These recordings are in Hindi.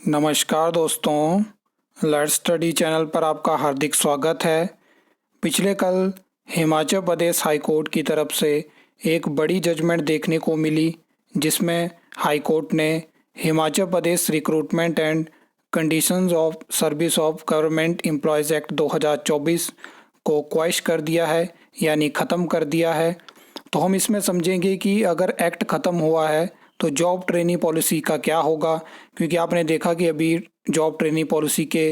नमस्कार दोस्तों, लेट्स स्टडी चैनल पर आपका हार्दिक स्वागत है। पिछले कल हिमाचल प्रदेश हाई कोर्ट की तरफ से एक बड़ी जजमेंट देखने को मिली, जिसमें हाई कोर्ट ने Himachal Pradesh recruitment and conditions of service of government employees act 2024 को क्वैश कर दिया है, यानी ख़त्म कर दिया है। तो हम इसमें समझेंगे कि अगर एक्ट ख़त्म हुआ है तो जॉब ट्रेनी पॉलिसी का क्या होगा, क्योंकि आपने देखा कि अभी जॉब ट्रेनी पॉलिसी के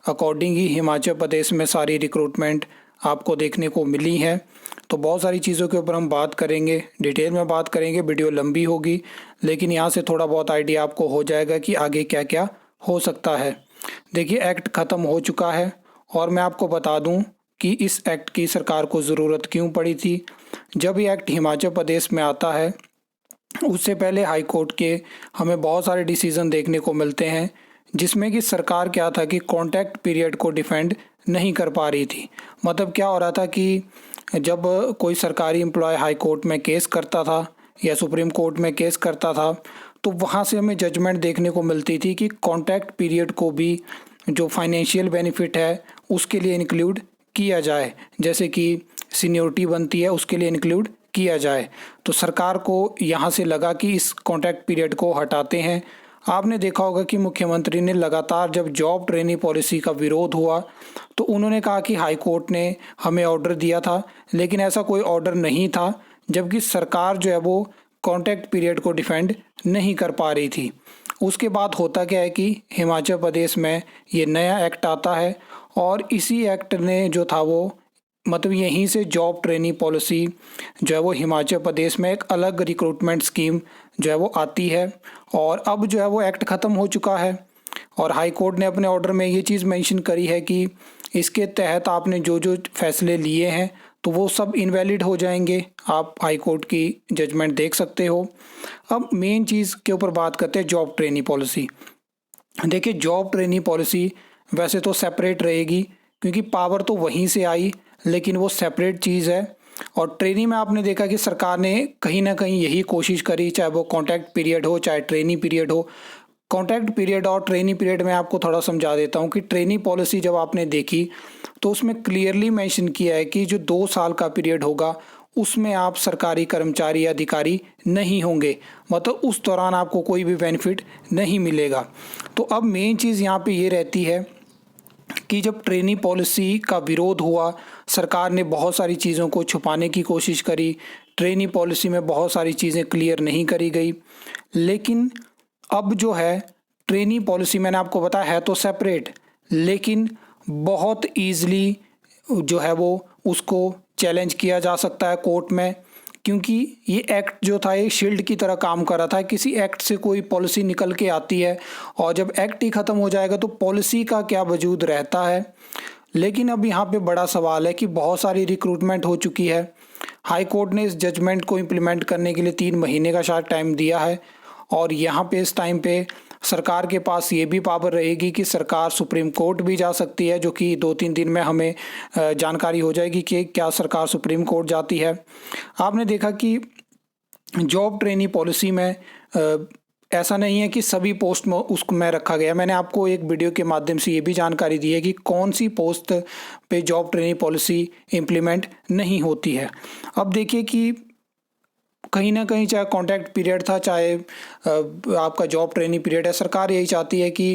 अकॉर्डिंग ही हिमाचल प्रदेश में सारी रिक्रूटमेंट आपको देखने को मिली है। तो बहुत सारी चीज़ों के ऊपर हम बात करेंगे, डिटेल में बात करेंगे। वीडियो लंबी होगी, लेकिन यहाँ से थोड़ा बहुत आइडिया आपको हो जाएगा कि आगे क्या क्या हो सकता है। देखिए, एक्ट ख़त्म हो चुका है और मैं आपको बता दूँ कि इस एक्ट की सरकार को ज़रूरत क्यों पड़ी थी। जब ये एक्ट हिमाचल प्रदेश में आता है, उससे पहले हाई कोर्ट के हमें बहुत सारे डिसीजन देखने को मिलते हैं, जिसमें कि सरकार क्या था कि कॉन्टैक्ट पीरियड को डिफेंड नहीं कर पा रही थी। मतलब क्या हो रहा था कि जब कोई सरकारी एम्प्लॉय हाई कोर्ट में केस करता था या सुप्रीम कोर्ट में केस करता था, तो वहाँ से हमें जजमेंट देखने को मिलती थी कि कॉन्टैक्ट पीरियड को भी जो फाइनेंशियल बेनिफिट है उसके लिए इंक्लूड किया जाए, जैसे कि सीनियोरिटी बनती है उसके लिए इंक्लूड किया जाए। तो सरकार को यहाँ से लगा कि इस कॉन्ट्रैक्ट पीरियड को हटाते हैं। आपने देखा होगा कि मुख्यमंत्री ने लगातार जब जॉब ट्रेनी पॉलिसी का विरोध हुआ तो उन्होंने कहा कि हाई कोर्ट ने हमें ऑर्डर दिया था, लेकिन ऐसा कोई ऑर्डर नहीं था, जबकि सरकार जो है वो कॉन्ट्रैक्ट पीरियड को डिफेंड नहीं कर पा रही थी। उसके बाद होता क्या है कि हिमाचल प्रदेश में ये नया एक्ट आता है और इसी एक्ट ने जो था वो मतलब यहीं से जॉब ट्रेनी पॉलिसी जो है वो हिमाचल प्रदेश में एक अलग रिक्रूटमेंट स्कीम जो है वो आती है। और अब जो है वो एक्ट ख़त्म हो चुका है और हाई कोर्ट ने अपने ऑर्डर में ये चीज़ मेंशन करी है कि इसके तहत आपने जो जो फैसले लिए हैं तो वो सब इनवैलिड हो जाएंगे। आप हाई कोर्ट की जजमेंट देख सकते हो। अब मेन चीज़ के ऊपर बात करते हैं, जॉब ट्रेनी पॉलिसी। देखिए, जॉब ट्रेनी पॉलिसी वैसे तो सेपरेट रहेगी, क्योंकि पावर तो वहीं से आई, लेकिन वो सेपरेट चीज़ है। और ट्रेनी में आपने देखा कि सरकार ने कहीं ना कहीं यही कोशिश करी, चाहे वो कॉन्ट्रैक्ट पीरियड हो चाहे ट्रेनी पीरियड हो। कॉन्ट्रैक्ट पीरियड और ट्रेनी पीरियड में आपको थोड़ा समझा देता हूँ कि ट्रेनी पॉलिसी जब आपने देखी तो उसमें क्लियरली मेंशन किया है कि जो 2 साल का पीरियड होगा उसमें आप सरकारी कर्मचारी या अधिकारी नहीं होंगे, मतलब उस दौरान आपको कोई भी बेनिफिट नहीं मिलेगा। तो अब मेन चीज़ यहाँ पे ये रहती है कि जब ट्रेनी पॉलिसी का विरोध हुआ, सरकार ने बहुत सारी चीज़ों को छुपाने की कोशिश करी। ट्रेनी पॉलिसी में बहुत सारी चीज़ें क्लियर नहीं करी गई। लेकिन अब जो है ट्रेनी पॉलिसी, मैंने आपको बताया है तो सेपरेट, लेकिन बहुत ईज़िली जो है वो उसको चैलेंज किया जा सकता है कोर्ट में, क्योंकि ये एक्ट जो था ये शील्ड की तरह काम कर रहा था। किसी एक्ट से कोई पॉलिसी निकल के आती है और जब एक्ट ही ख़त्म हो जाएगा तो पॉलिसी का क्या वजूद रहता है। लेकिन अब यहाँ पे बड़ा सवाल है कि बहुत सारी रिक्रूटमेंट हो चुकी है। हाई कोर्ट ने इस जजमेंट को इम्प्लीमेंट करने के लिए 3 महीने का शायद टाइम दिया है और यहाँ पे इस टाइम पे सरकार के पास ये भी पावर रहेगी कि सरकार सुप्रीम कोर्ट भी जा सकती है, जो कि 2-3 दिन में हमें जानकारी हो जाएगी कि क्या सरकार सुप्रीम कोर्ट जाती है। आपने देखा कि जॉब ट्रेनी पॉलिसी में ऐसा नहीं है कि सभी पोस्ट में उसको में रखा गया। मैंने आपको एक वीडियो के माध्यम से ये भी जानकारी दी है कि कौन सी पोस्ट पे जॉब ट्रेनी पॉलिसी इम्प्लीमेंट नहीं होती है। अब देखिए कि कहीं ना कहीं चाहे कॉन्ट्रैक्ट पीरियड था चाहे आपका जॉब ट्रेनिंग पीरियड है, सरकार यही चाहती है कि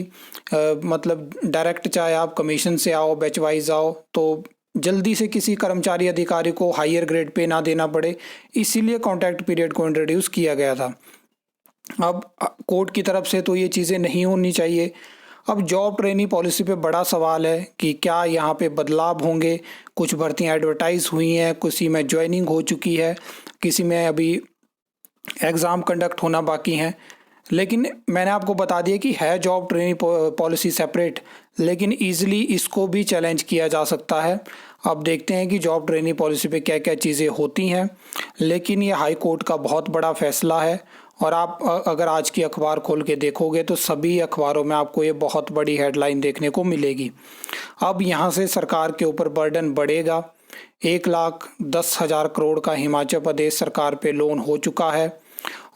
मतलब डायरेक्ट चाहे आप कमीशन से आओ, बैच वाइज आओ, तो जल्दी से किसी कर्मचारी अधिकारी को हायर ग्रेड पे ना देना पड़े, इसीलिए कॉन्ट्रैक्ट पीरियड को इंट्रोड्यूस किया गया था। अब कोर्ट की तरफ से तो ये चीज़ें नहीं होनी चाहिए। अब जॉब ट्रेनिंग पॉलिसी पे बड़ा सवाल है कि क्या यहाँ पे बदलाव होंगे। कुछ भर्तियाँ एडवर्टाइज हुई हैं, किसी में ज्वाइनिंग हो चुकी है, किसी में अभी एग्ज़ाम कंडक्ट होना बाकी हैं। लेकिन मैंने आपको बता दिया कि है जॉब ट्रेनिंग पॉलिसी सेपरेट, लेकिन ईज़िली इसको भी चैलेंज किया जा सकता है। अब देखते हैं कि जॉब ट्रेनिंग पॉलिसी पे क्या क्या चीज़ें होती हैं। लेकिन ये हाई कोर्ट का बहुत बड़ा फैसला है और आप अगर आज की अखबार खोल के देखोगे तो सभी अखबारों में आपको ये बहुत बड़ी हेडलाइन देखने को मिलेगी। अब यहाँ से सरकार के ऊपर बर्डन बढ़ेगा। 1,10,000 करोड़ का हिमाचल प्रदेश सरकार पे लोन हो चुका है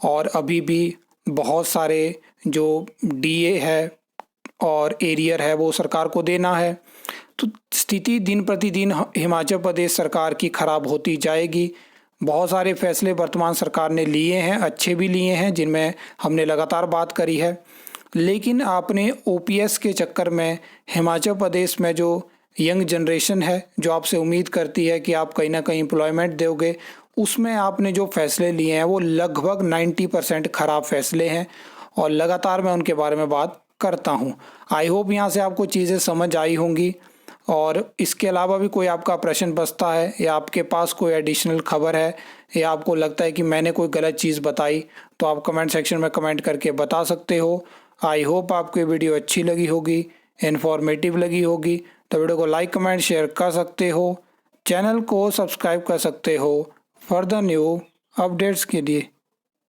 और अभी भी बहुत सारे जो डीए है, और एरियर है वो सरकार को देना है। तो स्थिति दिन प्रतिदिन हिमाचल प्रदेश सरकार की खराब होती जाएगी। बहुत सारे फैसले वर्तमान सरकार ने लिए हैं, अच्छे भी लिए हैं, जिनमें हमने लगातार बात करी है। लेकिन आपने ओपीएस के चक्कर में हिमाचल प्रदेश में जो यंग जनरेशन है, जो आपसे उम्मीद करती है कि आप कहीं ना कहीं एम्प्लॉयमेंट दोगे, उसमें आपने जो फैसले लिए हैं वो लगभग 90% खराब फैसले हैं और लगातार मैं उनके बारे में बात करता हूं। आई होप यहाँ से आपको चीज़ें समझ आई होंगी। और इसके अलावा भी कोई आपका प्रश्न बचता है या आपके पास कोई एडिशनल खबर है या आपको लगता है कि मैंने कोई गलत चीज़ बताई, तो आप कमेंट सेक्शन में कमेंट करके बता सकते हो। आई होप आपको ये वीडियो अच्छी लगी होगी, इन्फॉर्मेटिव लगी होगी। तो वीडियो को लाइक कमेंट शेयर कर सकते हो, चैनल को सब्सक्राइब कर सकते हो फर्दर न्यू अपडेट्स के लिए।